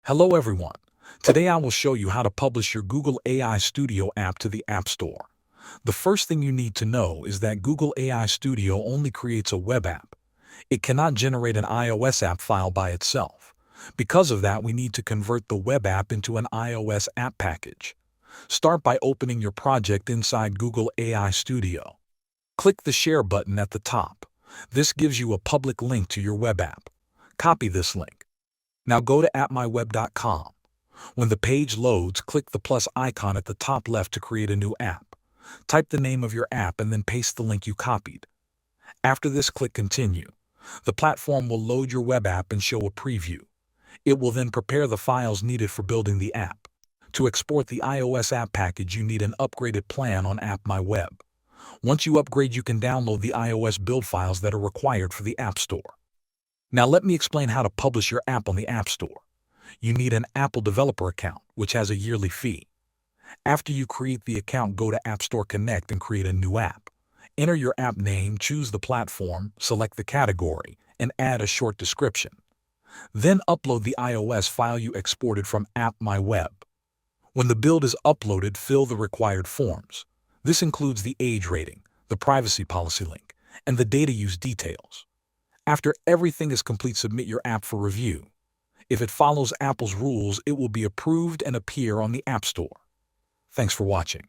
Hello everyone. Today I will show you how to publish your Google AI Studio app to the App Store. The first thing you need to know is that Google AI Studio only creates a web app. It cannot generate an iOS app file by itself. Because of that, we need to convert the web app into an iOS app package. Start by opening your project inside Google AI Studio. Click the Share button at the top. This gives you a public link to your web app. Copy this link. Now go to appmyweb.com. When the page loads, click the plus icon at the top left to create a new app. Type the name of your app and then paste the link you copied. After this, click Continue. The platform will load your web app and show a preview. It will then prepare the files needed for building the app. To export the iOS app package, you need an upgraded plan on AppMyWeb. Once you upgrade, you can download the iOS build files that are required for the App Store. Now let me explain how to publish your app on the App Store. You need an Apple developer account, which has a yearly fee. After you create the account, go to App Store Connect and create a new app. Enter your app name, choose the platform, select the category, and add a short description. Then upload the iOS file you exported from AppMyWeb. When the build is uploaded, fill the required forms. This includes the age rating, the privacy policy link, and the data use details. After everything is complete, submit your app for review. If it follows Apple's rules, it will be approved and appear on the App Store. Thanks for watching.